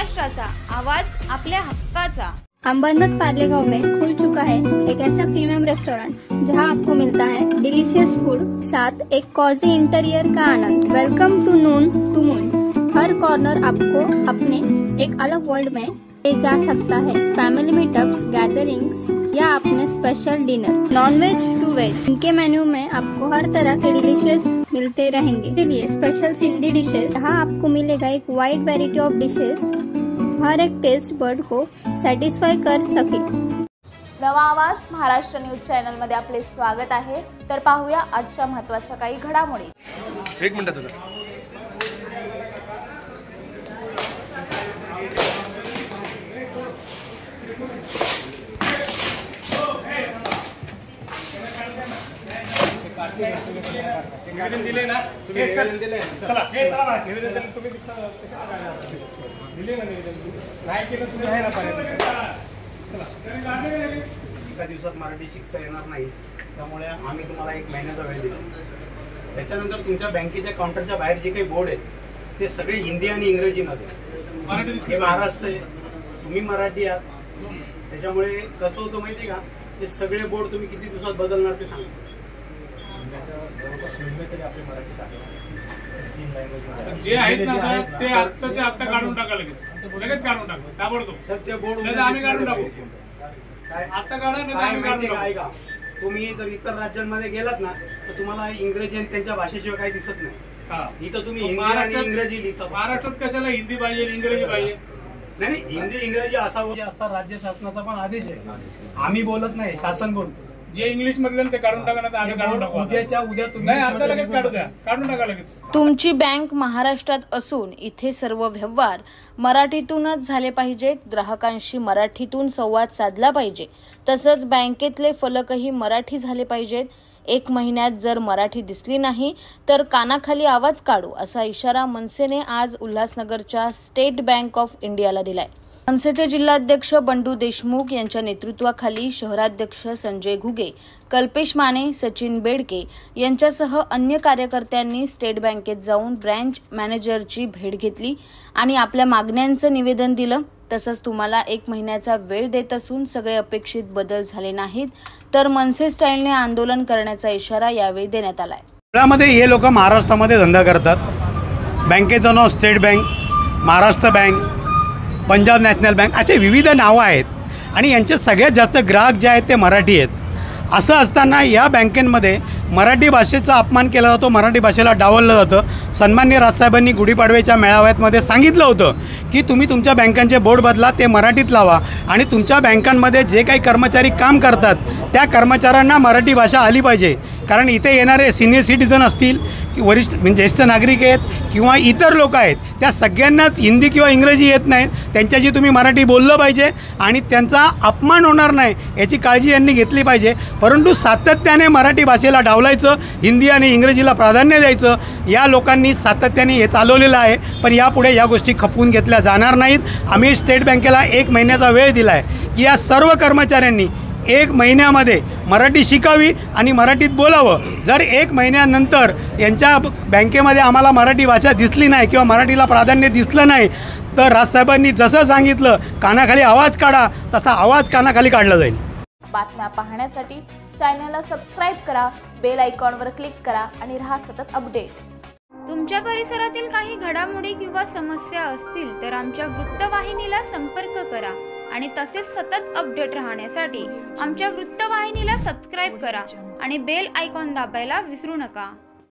महाराष्ट्राचा आवाज आपल्या हक्काचा। अंबरनाथ पार्लेगांव में खुल चुका है एक ऐसा प्रीमियम रेस्टोरेंट जहां आपको मिलता है डिलीशियस फूड साथ एक कॉजी इंटीरियर का आनंद। Welcome to noon to moon. हर कॉर्नर आपको अपने एक अलग वर्ल्ड में ले जा सकता है। फैमिली मीटअप्स, गैदरिंग्स या अपने special dinner, non veg to veg, इनके मेन्यू में आपको हर तरह के डिलीशियस मिलते रहेंगे। इसलिए स्पेशल सिंधी डिशेस, जहाँ आपको मिलेगा एक वाइड वैरायटी ऑफ डिशेस, हर एक टेस्ट बर्ड को सॅटिस्फाय कर सके। नवा आवाज महाराष्ट्र न्यूज चॅनल मध्ये आपले स्वागत आहे। तर पाहूया आजच्या महत्त्वाच्या काही घडामोडी। एक मिनिट दादा, निवेदन दिले ना तुम्ही, चला चला निवेदन तुम्ही दिले ना, निवेदन नाही केलं तुम्ही आहे ना पर्यंत। एका दिवसात मराठी शिकता येणार नाही, त्यामुळे आम्ही तुम्हाला 1 महिन्याचा वेळ दिला। त्याच्यानंतर तुमच्या बँकेच्या काउंटरच्या बाहेर जे काही बोर्ड आहेत ते सगळे हिंदी आणि इंग्रजीमध्ये, हे महाराष्ट्र आहे, तुम्ही मराठी आहात, त्याच्यामुळे कसं होतं माहिती का, हे सगळे बोर्ड तुम्ही किती दिवसात बदलणार ते सांगा। जे आहेत ना ते आत्ताच्या आत्ता काढून टाका, लगेच काढून टाका, ताबडतोब सध्या बोर्ड आम्ही काढून टाकू। काय आता काढा नाही आम्ही काढून टाकू। ऐका, तुम्ही जर इतर राज्यांमध्ये गेलात ना तर तुम्हाला इंग्रजी आणि त्यांच्या भाषेशिवाय काही दिसत नाही। इथं तुम्ही हिंदी आणि इंग्रजी लिहिता। महाराष्ट्रात कशाला हिंदी पाहिजे, इंग्रजी पाहिजे? नाही, हिंदी इंग्रजी असा राज्य शासनाचा पण आदेश आहे। आम्ही बोलत नाही, शासन बोलतो। जे इंग्लिश मधलं ते काढून टाका ना, आम्ही काढून टाकू। उद्याच्या उद्या तुम्ही नाही, आता लगेच काढू द्या, काढून टाका लगेच। तुमची बँक महाराष्ट्रात असून इथे सर्व व्यवहार मराठीतूनच झाले पाहिजेत। ग्राहकांशी मराठीतून संवाद साधला पाहिजे। तसंच बँकेतले फलकही मराठी झाले पाहिजेत। 1 महिन्यात जर मराठी दिसली नाही तर कानाखाली आवाज काढू, असा इशारा मनसेने आज उल्हासनगरच्या स्टेट बँक ऑफ इंडियाला दिलाय। मनसेचे जिल्हाध्यक्ष बंडू देशमुख यांच्या नेतृत्वाखाली शहराध्यक्ष संजय घुगे, कल्पेश माने, सचिन बेडके यांच्यासह अन्य कार्यकर्त्यांनी स्टेट बँकेत जाऊन ब्रँच मॅनेजरची भेट घेतली आणि आपल्या मागण्यांचं निवेदन दिलं। तसंच तुम्हाला 1 महिन्याचा वेळ देत असून सगळे अपेक्षित बदल झाले नाहीत तर मनसे स्टाईलने आंदोलन करण्याचा इशारा यावेळी देण्यात आलाय। यामध्ये हे लोक महाराष्ट्रामध्ये धंदा करतात। बँकेचं नाव state bank, Maharashtra bank, Punjab national bank असे विविध नावं आहेत आणि यांचे सगळ्यात जास्त ग्राहक जे आहेत ते मराठी आहेत। असं असताना या बँकेमध्ये मराठी भाषेचा अपमान केला जातो, मराठी भाषेला डावललं जातं। सन्माननीय राजसाहेबांनी गुढीपाडव्याच्या मेळाव्यामध्ये सांगितलं होतं की तुम्ही तुमच्या बँकांचे बोर्ड बदला, ते मराठीत लावा आणि तुमच्या बँकांमध्ये जे काही कर्मचारी काम करतात त्या कर्मचाऱ्यांना मराठी भाषा आली पाहिजे। कारण इथे येणारे सिनियर सिटीजन असतील की वरिष्ठ म्हणजे ज्येष्ठ नागरिक आहेत किंवा इतर लोक आहेत, त्या सगळ्यांनाच हिंदी किंवा इंग्रजी येत नाहीत, त्यांच्याशी तुम्ही मराठी बोललं पाहिजे आणि त्यांचा अपमान होणार नाही याची काळजी यांनी घेतली पाहिजे। परंतु सातत्याने मराठी भाषेला डावलायचं, हिंदी आणि इंग्रजीला प्राधान्य द्यायचं, या लोकांनी सातत्याने हे चालवलेलं आहे। पण यापुढे या गोष्टी खपवून घेतल्या जाणार नाहीत। आम्ही स्टेट बँकेला 1 महिन्याचा वेळ दिला आहे की या सर्व कर्मचाऱ्यांनी 1 महिन्यामध्ये मराठी शिकावी आणि मराठीत बोलावं। जर 1 महिन्यानंतर यांच्या बँकेमध्ये आम्हाला मराठी भाषा दिसली नाही किंवा मराठीला प्राधान्य दिसलं नाही तर राजसाहेबांनी जसं सांगितलं कानाखाली आवाज काढा, तसा आवाज कानाखाली काढला जाईल। बातम्या पाहण्यासाठी चॅनलला सबस्क्राइब करा, बेल आयकॉनवर क्लिक करा आणि रहा सतत अपडेट। तुमच्या परिसरातील काही घडामोडी किंवा समस्या असतील तर आमच्या वृत्तवाहिनीला संपर्क करा आणि तसेच सतत अपडेट राहण्यासाठी आमच्या वृत्तवाहिनीला सबस्क्राइब करा आणि बेल आयकॉन दाबायला विसरू नका।